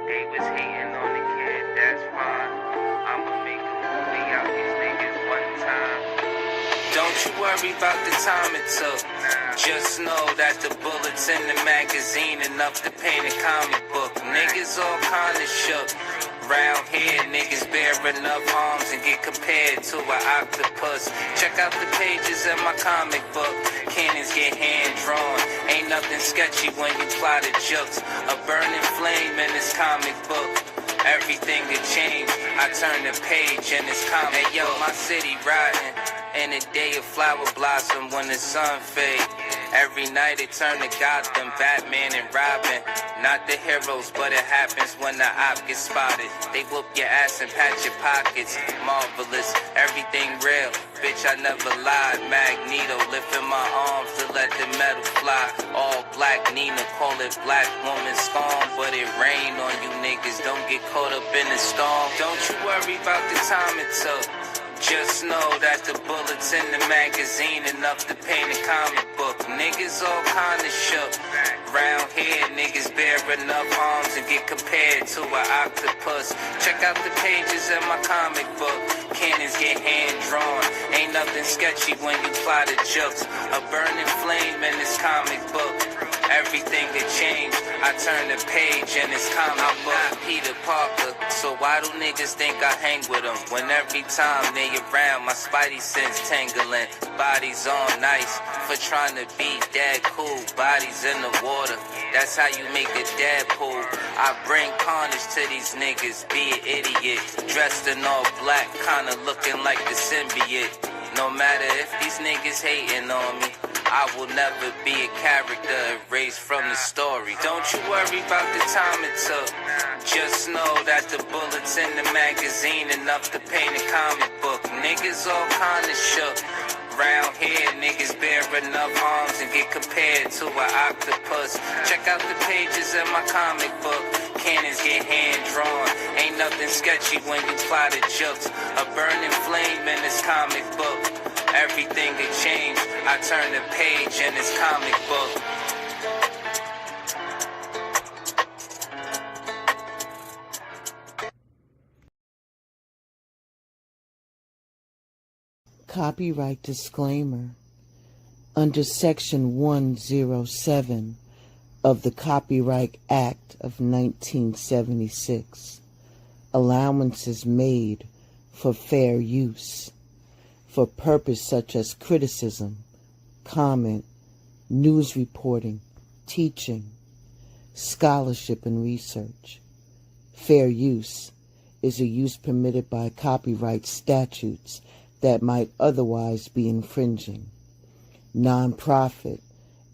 They was hating on the kid, that's fine. I'ma make a movie out these niggas one time. Don't you worry about the time it took. Just know that the bullets in the magazine enough to paint a comic book. Niggas all kinda shook. Round here, niggas bear enough arms and get compared to an octopus. Check out the pages in my comic book. Cannons get hand-drawn. Ain't nothing sketchy when you plot a jokes. A burning flame in this comic book. Everything could change. I turn the page in this comic. Hey yo, my city riding in a day of flower blossom when the sun fades. Every night it turn to Gotham, Batman and Robin. Not the heroes, but it happens when the op gets spotted. They whoop your ass and pat your pockets. Marvelous, everything real. Bitch, I never lied. Magneto lifting my arms to let the metal fly. All black Nina, call it Black Woman Storm. But it rain on you niggas, don't get caught up in the storm. Don't you worry about the time it took. Just know that the bullets in the magazine enough to paint a comic book. Niggas all kinda shook. Round here, niggas bear enough arms and get compared to an octopus. Check out the pages in my comic book. Cannons get hand-drawn. Ain't nothing sketchy when you plot a jokes. A burning flame in this comic book. Everything could change. I turn the page in this comic book. Peter Parker, so why do niggas think I hang with them? When every time they around, my spidey sense tingling. Bodies on nice for trying to be dead cool. Bodies in the water, that's how you make a dead pool. I bring carnage to these niggas, be an idiot. Dressed in all black, kinda looking like the symbiote. No matter if these niggas hating on me, I will never be a character erased from the story. Don't you worry about the time it took. Just know that the bullets in the magazine enough to paint a comic book. Niggas all kinda shook. Round here, niggas bear enough arms and get compared to an octopus. Check out the pages in my comic book. Cannons get hand-drawn. Ain't nothing sketchy when you plot a jokes. A burning flame in this comic book. Everything could change. I turn the page in this comic book. Copyright disclaimer. Under Section 107 of the Copyright Act of 1976, allowances made for fair use for purpose such as criticism, comment, news reporting, teaching, scholarship, and research. Fair use is a use permitted by copyright statutes that might otherwise be infringing. Non-profit,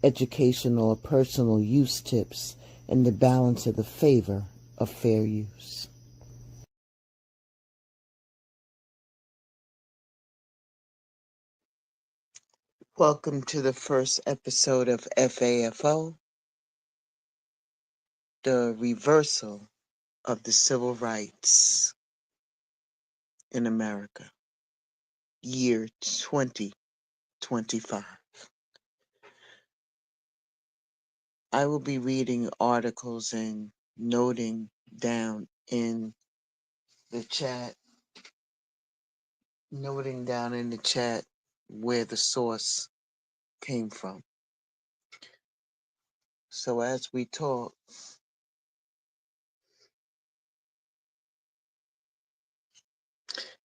educational, or personal use tips in the balance of the favor of fair use. Welcome to the first episode of FAFO, the reversal of the civil rights in America, year 2025. I will be reading articles and noting down in the chat, where the source came from. So as we talk,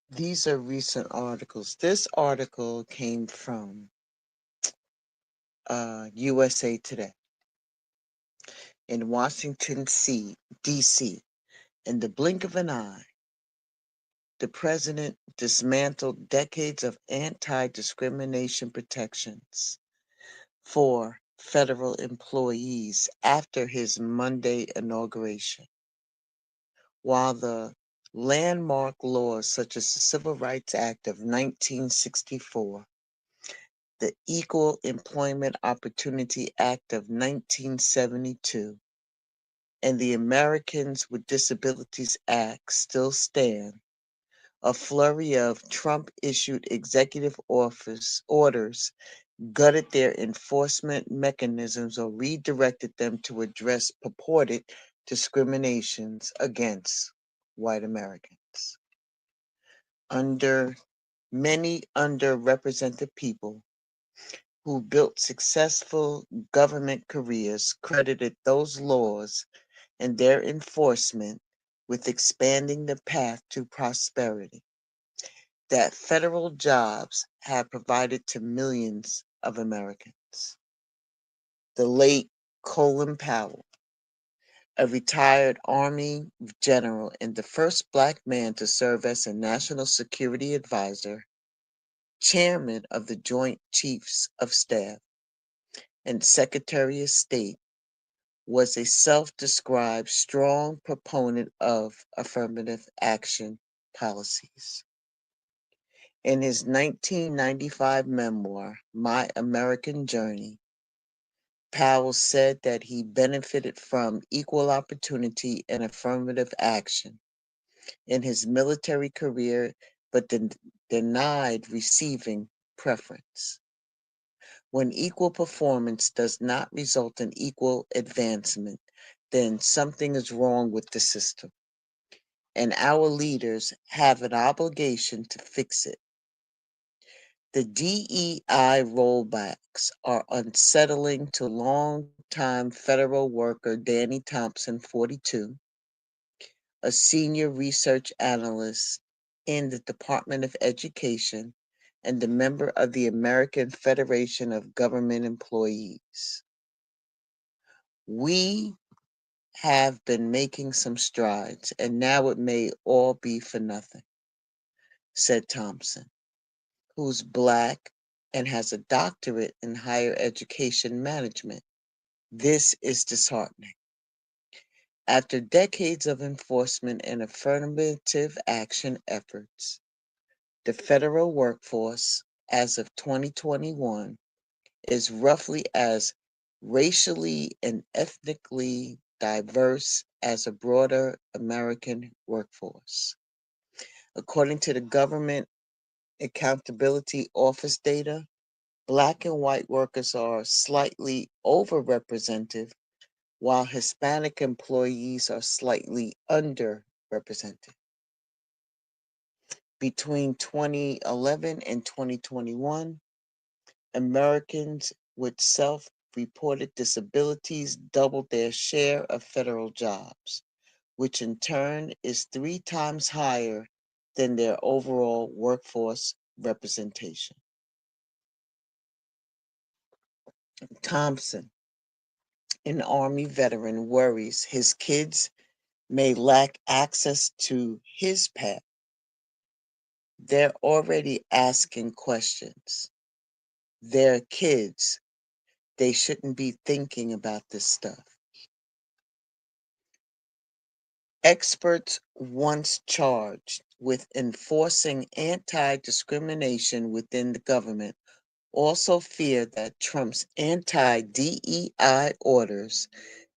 these are recent articles. This article came from USA Today. In Washington, D.C., in the blink of an eye, the president dismantled decades of anti-discrimination protections for federal employees after his Monday inauguration. While the landmark laws such as the Civil Rights Act of 1964, the Equal Employment Opportunity Act of 1972, and the Americans with Disabilities Act still stand, a flurry of Trump-issued executive orders gutted their enforcement mechanisms, or redirected them to address purported discriminations against white Americans. Under many underrepresented people who built successful government careers credited those laws and their enforcement with expanding the path to prosperity that federal jobs have provided to millions of Americans. The late Colin Powell, a retired Army general and the first Black man to serve as a National Security Advisor, Chairman of the Joint Chiefs of Staff, and Secretary of State, was a self-described strong proponent of affirmative action policies. In his 1995 memoir, My American Journey, Powell said that he benefited from equal opportunity and affirmative action in his military career, but denied receiving preference. When equal performance does not result in equal advancement, then something is wrong with the system, and our leaders have an obligation to fix it. The DEI rollbacks are unsettling to longtime federal worker Danny Thompson, 42, a senior research analyst in the Department of Education and a member of the American Federation of Government Employees. We have been making some strides, and now it may all be for nothing, said Thompson, who's Black and has a doctorate in higher education management. This is disheartening. After decades of enforcement and affirmative action efforts, the federal workforce, as of 2021, is roughly as racially and ethnically diverse as a broader American workforce. According to the Government Accountability Office data, Black and white workers are slightly overrepresented, while Hispanic employees are slightly underrepresented. Between 2011 and 2021, Americans with self-reported disabilities doubled their share of federal jobs, which in turn is 3 times higher than their overall workforce representation. Thompson, an Army veteran, worries his kids may lack access to his path. They're already asking questions. They're kids. They shouldn't be thinking about this stuff. Experts once charged with enforcing anti-discrimination within the government also fear that Trump's anti-DEI orders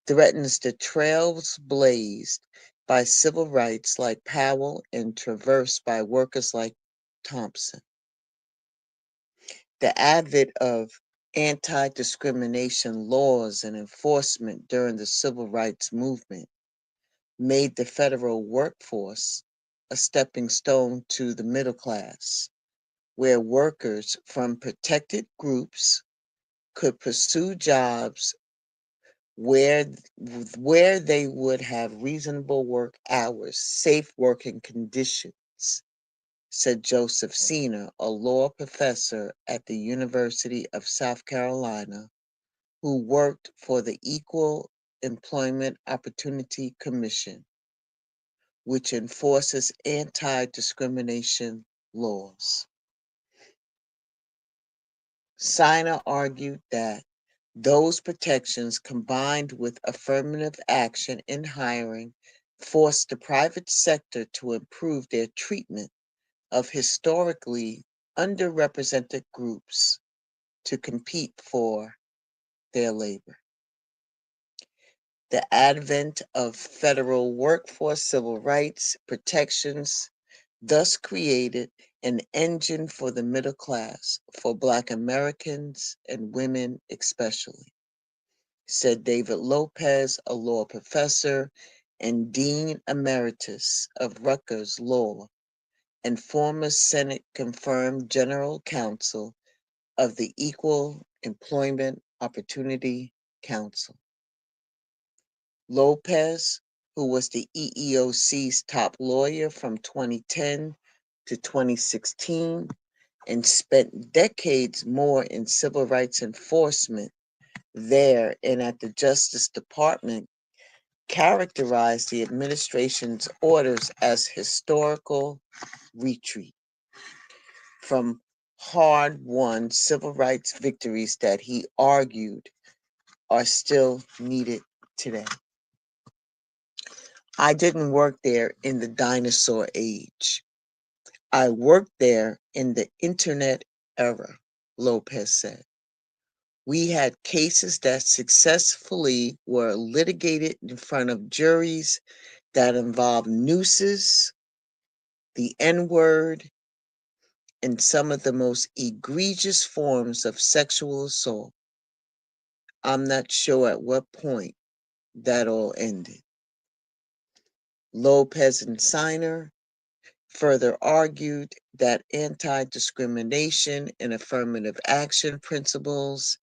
threatens the trails blazed by civil rights like Powell and traversed by workers like Thompson. The advent of anti-discrimination laws and enforcement during the civil rights movement made the federal workforce a stepping stone to the middle class, where workers from protected groups could pursue jobs where they would have reasonable work hours, safe working conditions, said Joseph Senior, a law professor at the University of South Carolina, who worked for the Equal Employment Opportunity Commission, which enforces anti-discrimination laws. Siner argued that those protections, combined with affirmative action in hiring, forced the private sector to improve their treatment of historically underrepresented groups to compete for their labor. The advent of federal workforce civil rights protections thus created an engine for the middle class, for Black Americans and women especially, said David Lopez, a law professor and Dean Emeritus of Rutgers Law and former Senate-confirmed General Counsel of the Equal Employment Opportunity Council. Lopez, who was the EEOC's top lawyer from 2010 to 2016 and spent decades more in civil rights enforcement there and at the Justice Department, characterized the administration's orders as historical retreat from hard-won civil rights victories that he argued are still needed today. I didn't work there in the dinosaur age. I worked there in the internet era, Lopez said. We had cases that successfully were litigated in front of juries that involved nooses, the N-word, and some of the most egregious forms of sexual assault. I'm not sure at what point that all ended. Lopez and Siner further argued that anti-discrimination and affirmative action principles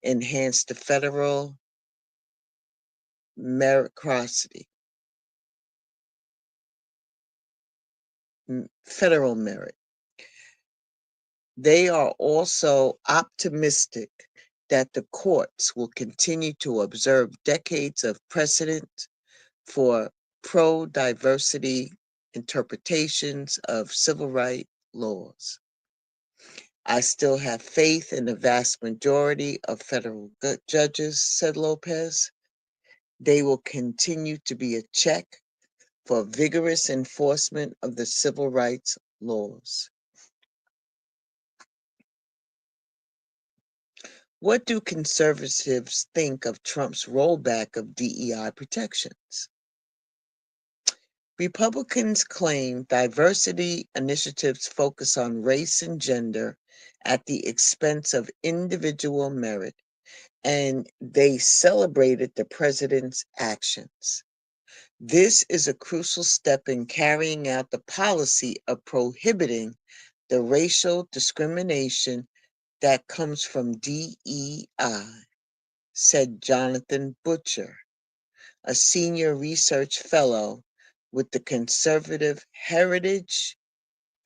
enhance the federal meritocracy, federal merit. They are also optimistic that the courts will continue to observe decades of precedent for pro-diversity interpretations of civil rights laws. I still have faith in the vast majority of federal judges, said Lopez. They will continue to be a check for vigorous enforcement of the civil rights laws. What do conservatives think of Trump's rollback of DEI protections? Republicans claim diversity initiatives focus on race and gender at the expense of individual merit, and they celebrated the president's actions. This is a crucial step in carrying out the policy of prohibiting the racial discrimination that comes from DEI, said Jonathan Butcher, a senior research fellow with the Conservative Heritage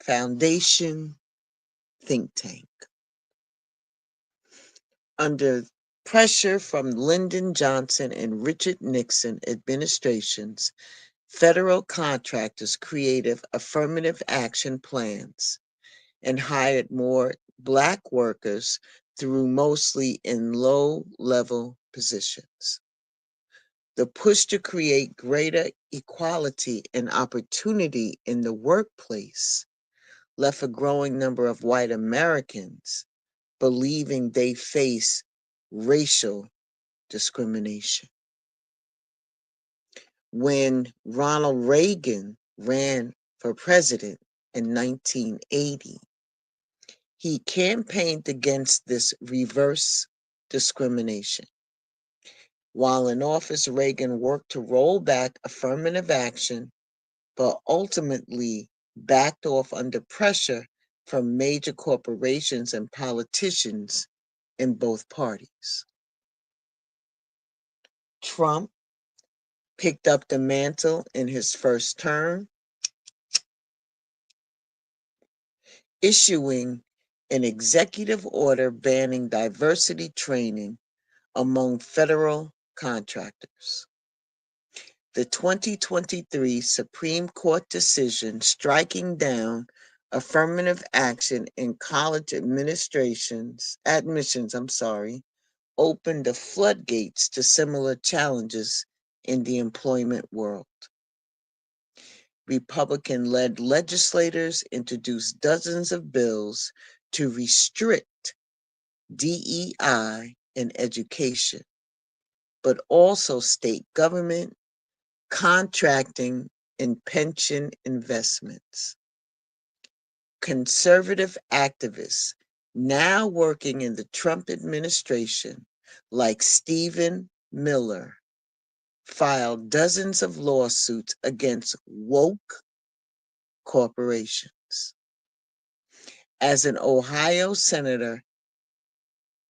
Foundation think tank. Under pressure from Lyndon Johnson and Richard Nixon administrations, federal contractors created affirmative action plans and hired more Black workers through mostly in low-level positions. The push to create greater equality and opportunity in the workplace left a growing number of white Americans believing they face racial discrimination. When Ronald Reagan ran for president in 1980, he campaigned against this reverse discrimination. While in office, Reagan worked to roll back affirmative action, but ultimately backed off under pressure from major corporations and politicians in both parties. Trump picked up the mantle in his first term, issuing an executive order banning diversity training among federal contractors. The 2023 Supreme Court decision striking down affirmative action in college admissions, opened the floodgates to similar challenges in the employment world. Republican-led legislators introduced dozens of bills to restrict DEI in education, but also state government, contracting, and pension investments. Conservative activists now working in the Trump administration, like Stephen Miller, filed dozens of lawsuits against woke corporations. As an Ohio senator,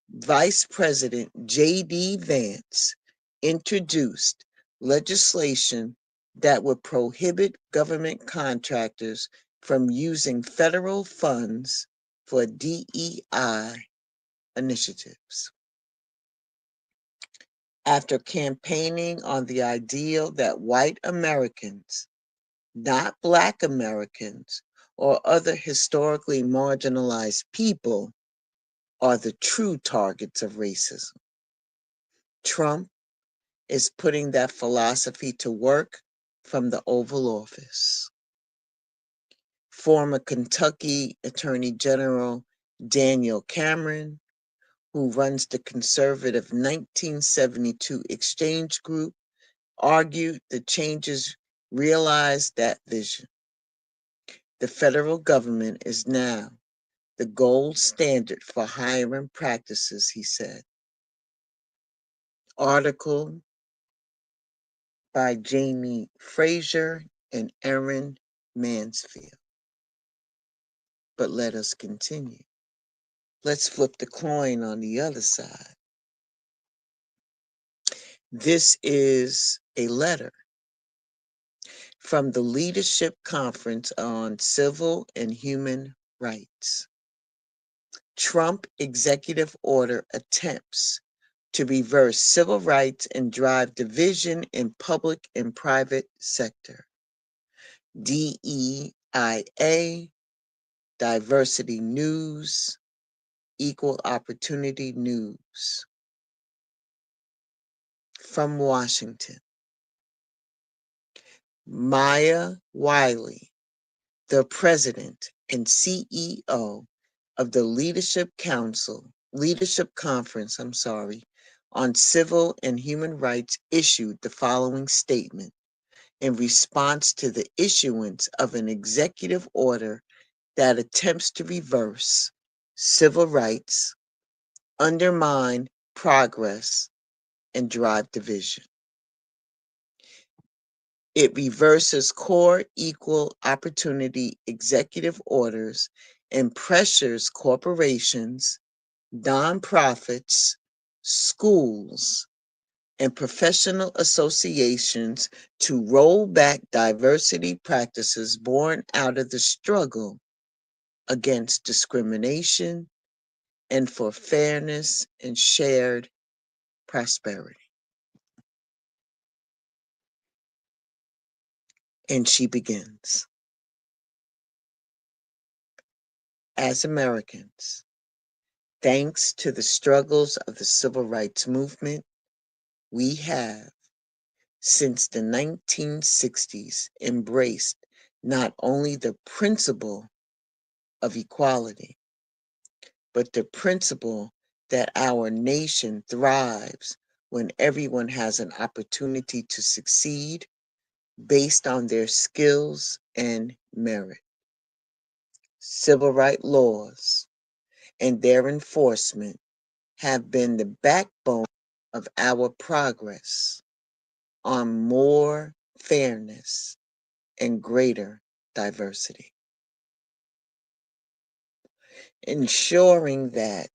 Vice President J.D. Vance introduced legislation that would prohibit government contractors from using federal funds for DEI initiatives. After campaigning on the ideal that white Americans, not Black Americans, or other historically marginalized people, are the true targets of racism, Trump is putting that philosophy to work from the Oval Office. Former Kentucky Attorney General Daniel Cameron, who runs the conservative 1972 Exchange Group, argued the changes realized that vision. The federal government is now the gold standard for hiring practices, he said. Article by Jamie Frazier and Erin Mansfield. But let us continue. Let's flip the coin on the other side. This is a letter from the Leadership Conference on Civil and Human Rights. Trump executive order attempts to reverse civil rights and drive division in public and private sector. DEIA, Diversity News, Equal Opportunity News. From Washington, Maya Wiley, the president and CEO of the Leadership Conference, on Civil and Human Rights, issued the following statement in response to the issuance of an executive order that attempts to reverse civil rights, undermine progress, and drive division. It reverses core equal opportunity executive orders and pressures corporations, nonprofits, schools, and professional associations to roll back diversity practices born out of the struggle against discrimination and for fairness and shared prosperity. And she begins. As Americans, thanks to the struggles of the civil rights movement, we have, since the 1960s, embraced not only the principle of equality, but the principle that our nation thrives when everyone has an opportunity to succeed based on their skills and merit. Civil rights laws and their enforcement have been the backbone of our progress on more fairness and greater diversity. Ensuring that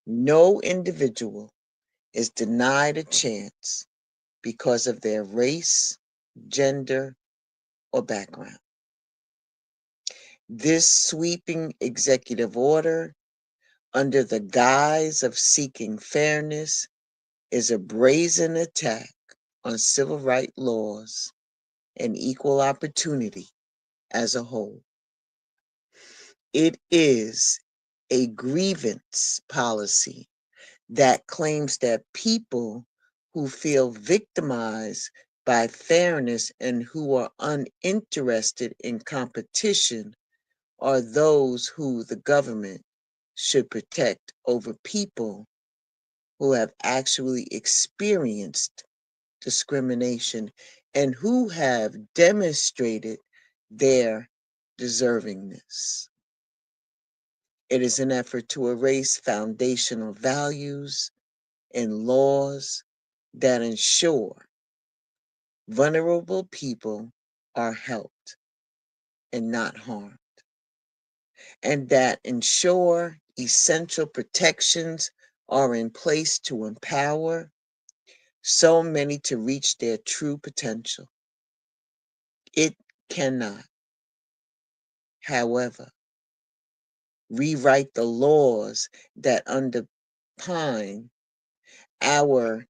no individual is denied a chance because of their race, gender, or background. This sweeping executive order, under the guise of seeking fairness, is a brazen attack on civil rights laws and equal opportunity as a whole. It is a grievance policy that claims that people who feel victimized by fairness and who are uninterested in competition are those who the government should protect over people who have actually experienced discrimination and who have demonstrated their deservingness. It is an effort to erase foundational values and laws that ensure vulnerable people are helped and not harmed, and that ensure essential protections are in place to empower so many to reach their true potential. It cannot, however, rewrite the laws that underpin our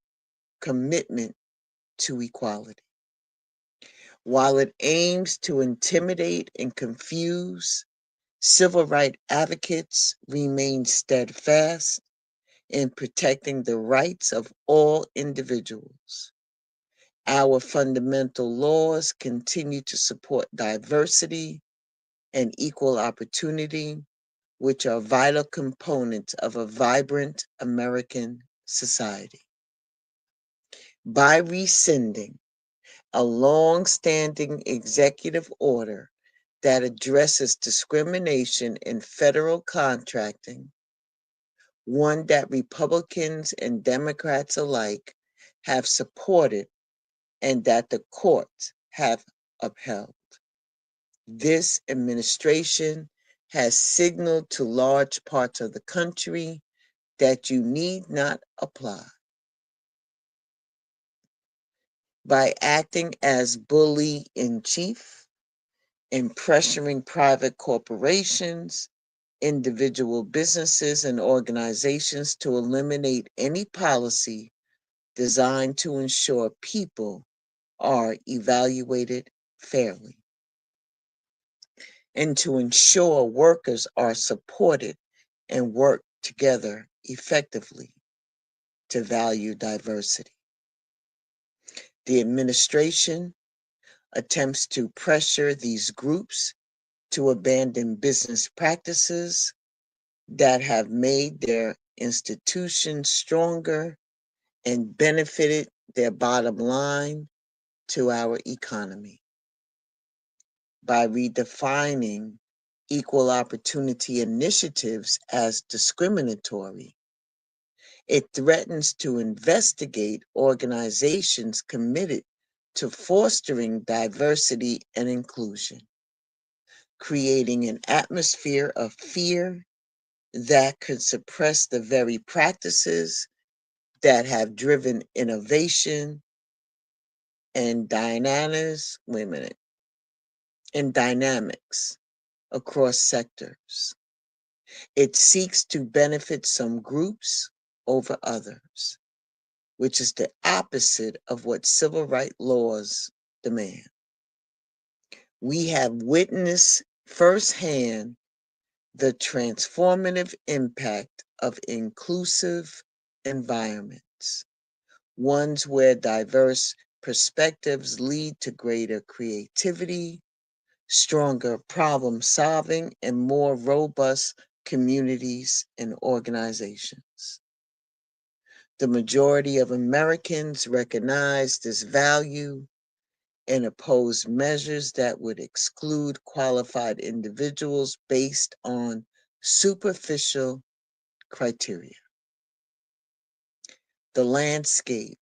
commitment to equality. While it aims to intimidate and confuse, civil rights advocates remain steadfast in protecting the rights of all individuals. Our fundamental laws continue to support diversity and equal opportunity, which are vital components of a vibrant American society. By rescinding a long-standing executive order that addresses discrimination in federal contracting, one that Republicans and Democrats alike have supported and that the courts have upheld. This administration has signaled to large parts of the country that you need not apply. By acting as bully in chief and pressuring private corporations, individual businesses, and organizations to eliminate any policy designed to ensure people are evaluated fairly and to ensure workers are supported and work together effectively to value diversity. The administration attempts to pressure these groups to abandon business practices that have made their institutions stronger and benefited their bottom line to our economy. By redefining equal opportunity initiatives as discriminatory, it threatens to investigate organizations committed to fostering diversity and inclusion, creating an atmosphere of fear that could suppress the very practices that have driven innovation and dynamics across sectors. It seeks to benefit some groups over others, which is the opposite of what civil rights laws demand. We have witnessed firsthand the transformative impact of inclusive environments, ones where diverse perspectives lead to greater creativity, stronger problem solving, and more robust communities and organizations. The majority of Americans recognize this value and oppose measures that would exclude qualified individuals based on superficial criteria. The landscape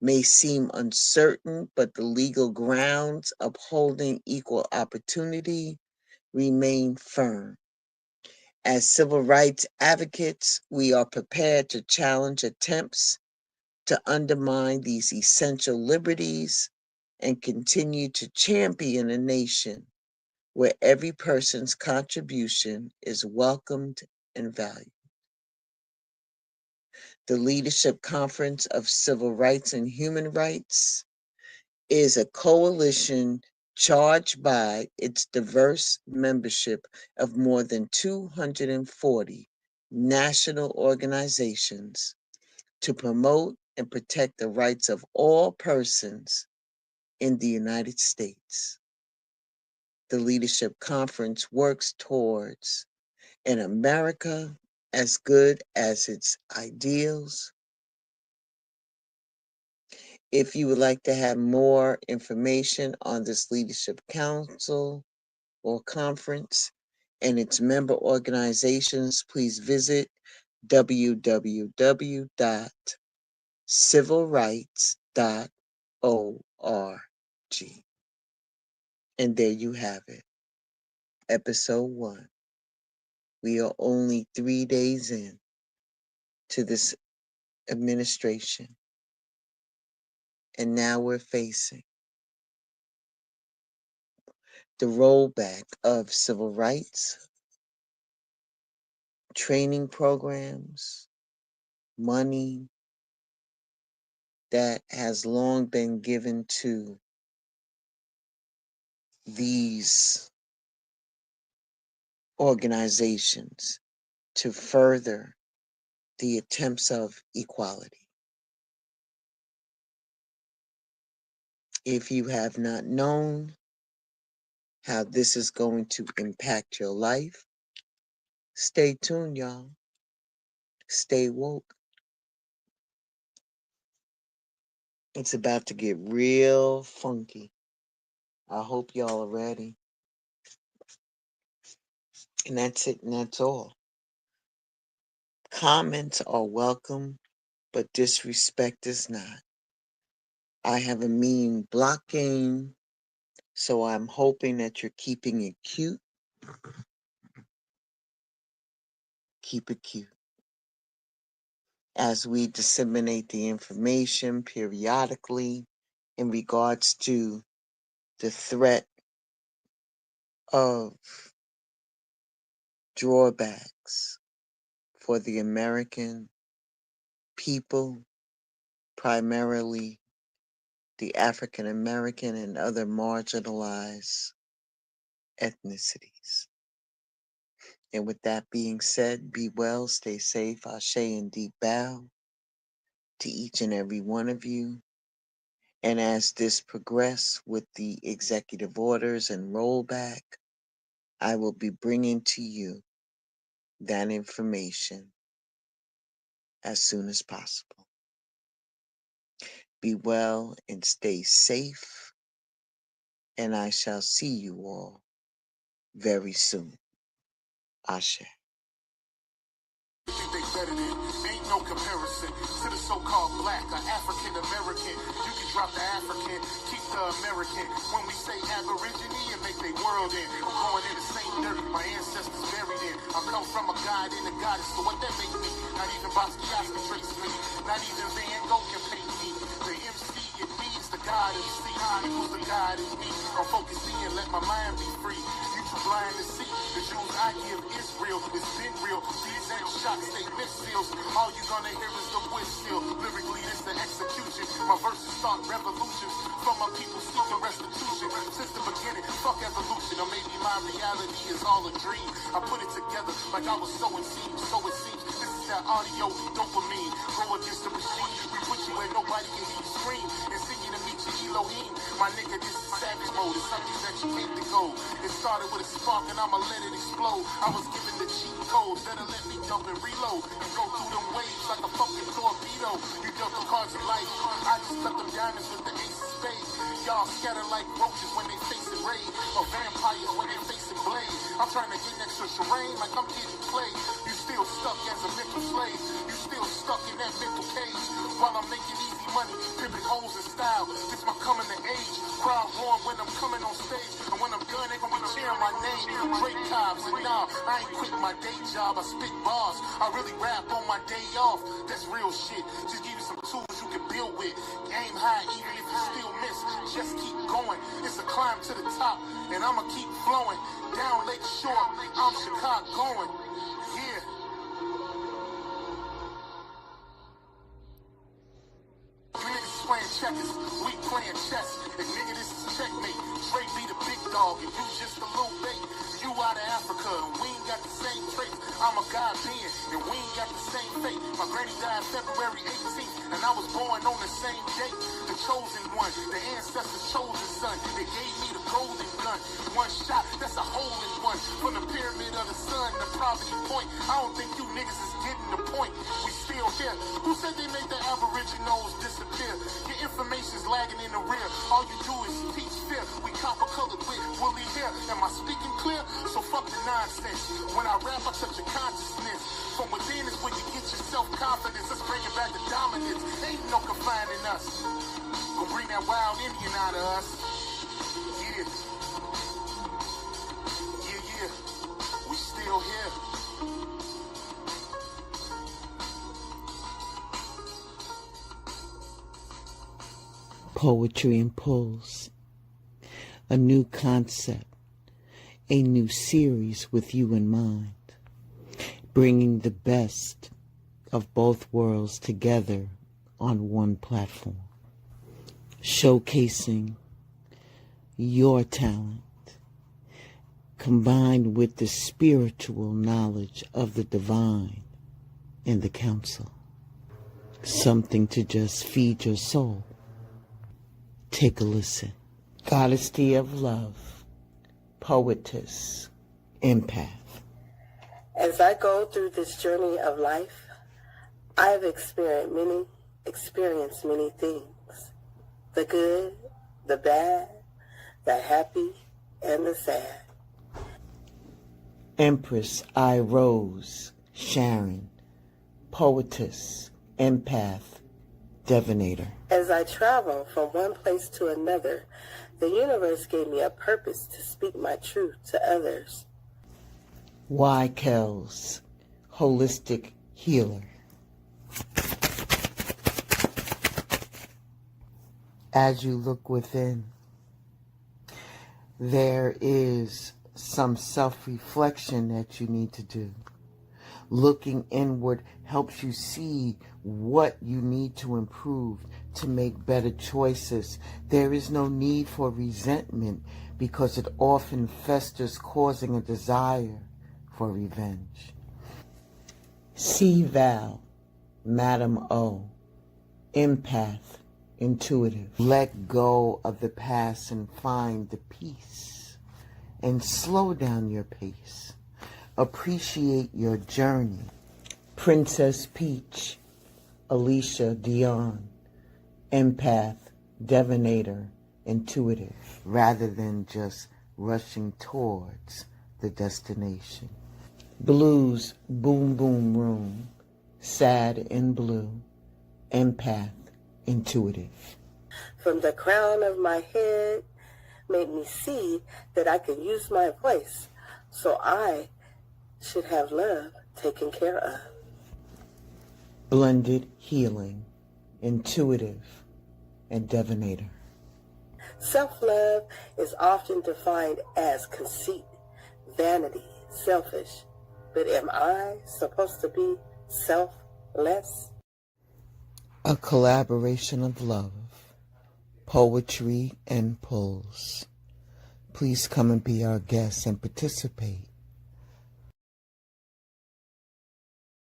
may seem uncertain, but the legal grounds upholding equal opportunity remain firm. As civil rights advocates, we are prepared to challenge attempts to undermine these essential liberties and continue to champion a nation where every person's contribution is welcomed and valued. The Leadership Conference of Civil Rights and Human Rights is a coalition charged by its diverse membership of more than 240 national organizations to promote and protect the rights of all persons in the United States. The Leadership Conference works towards an America as good as its ideals. If you would like to have more information on this Leadership Council or conference, and its member organizations, please visit www.civilrights.org. And there you have it, episode 1. We are only 3 days in to this administration, and now we're facing the rollback of civil rights, training programs, money that has long been given to these organizations to further the attempts of equality. If you have not known how this is going to impact your life, stay tuned, y'all. Stay woke. It's about to get real funky. I hope y'all are ready. And that's it, and that's all. Comments are welcome, but disrespect is not. I have a mean block game, so I'm hoping that you're keeping it cute. Keep it cute. As we disseminate the information periodically in regards to the threat of drawbacks for the American people, primarily the African American and other marginalized ethnicities. And with that being said, be well, stay safe, ashe and deep bow to each and every one of you. And as this progresses with the executive orders and rollback, I will be bringing to you that information as soon as possible. Be well and stay safe, and I shall see you all very soon. Ashe. They better than, ain't no comparison to the so-called black or African American. You can drop the African, keep the American. When we say Aborigine and make their world in, I'm going in the same dirt my ancestors buried in. I come from a god and a goddess, so what that make me? Not even Basquiat can trace me. Not even Van Gogh can paint me. The MC in me is the god of the equals the god in me. I'm focusing and let my mind be free. You too blind to see. The Jews I give is real. It's been real. These ain't shots, they missiles. All you gonna hear is the whistle. Lyrically, this the execution. My verses start revolutions. From my people seeking restitution. Since the beginning, fuck evolution. Or maybe my reality is all a dream. I put it together like I was sowing seeds. So it seems this is that audio dopamine. Go against the machine. We put you where nobody can hear you scream. And sing you to meet your Elohim. My nigga, this is savage mode. It's something that you can't let go. It started with a spark and I'ma let it explode. I was given the cheat codes that'll let me dump and reload and go through them waves like a fucking torpedo. You dealt the cards of life. I just cut them diamonds with the ace of spades. Y'all scatter like roaches when they facing raid, or vampires when they facing blade. I'm trying to get next to Shireen like I'm getting played. You still stuck as a mental slave. You still stuck in that mental cage while I'm making easy money, pimping hoes in style. It's my coming to age. Crowd roaring when I'm coming on stage, and when I'm done, they gon' be cheering my name. Great times, and nah, I ain't quit my day job. I spit bars. I really rap on my day off. That's real shit. Just give you some tools you can build with. Aim high, even if you still miss. Just keep going. It's a climb to the top, and I'ma keep flowing. Down Lake Shore, I'm Chicago going. Yeah. You niggas playing checkers, we playing chess. And nigga, this is checkmate. Trey be the big dog, and you just a little bait. You out of Africa, and we ain't got the same traits. I'm a God being, and we ain't got the same fate. My granny died February 18th, and I was born on the same date. The chosen one, the ancestors' chosen son. They gave me the golden gun. One shot, that's a hole in one. From the pyramid of the sun to Poverty Point. I don't think you niggas is getting the point. We still here. Who said they made the Aboriginals disappear? Your information's lagging in the rear. All you do is teach fear. We copper colored with woolly hair. Am I speaking clear? So fuck the nonsense. where you get your self-confidence. Let's bring it back to dominance. Ain't no confining us. Gonna bring that wild Indian out of us. Yeah. Yeah. We still here. Poetry and Pulse, a new concept, a new series with you in mind, bringing the best of both worlds together on one platform, showcasing your talent, combined with the spiritual knowledge of the divine in the council. Something to just feed your soul. Take a listen. Goddessy of love, poetess, empath. As I go through this journey of life, I've experienced many things. The good, the bad, the happy, and the sad. Empress I. Rose, Sharon, poetess, empath, divinator. As I travel from one place to another, the universe gave me a purpose to speak my truth to others. Y. Kells, holistic healer. As you look within, there is some self-reflection that you need to do. Looking inward helps you see what you need to improve to make better choices. There is no need for resentment because it often festers, causing a desire for revenge. C. Val, Madam O, empath, intuitive. Let go of the past and find the peace and slow down your pace. Appreciate your journey. Princess Peach, Alicia Dion, empath, divinator, intuitive, rather than just rushing towards the destination. Blues Boom Boom Room, sad and blue, empath, intuitive. From the crown of my head made me see that I could use my voice, so I should have love taken care of. Blended healing, intuitive, and divinator. Self-love is often defined as conceit, vanity, selfish. But am I supposed to be selfless? A collaboration of love, poetry, and pulse. Please come and be our guest and participate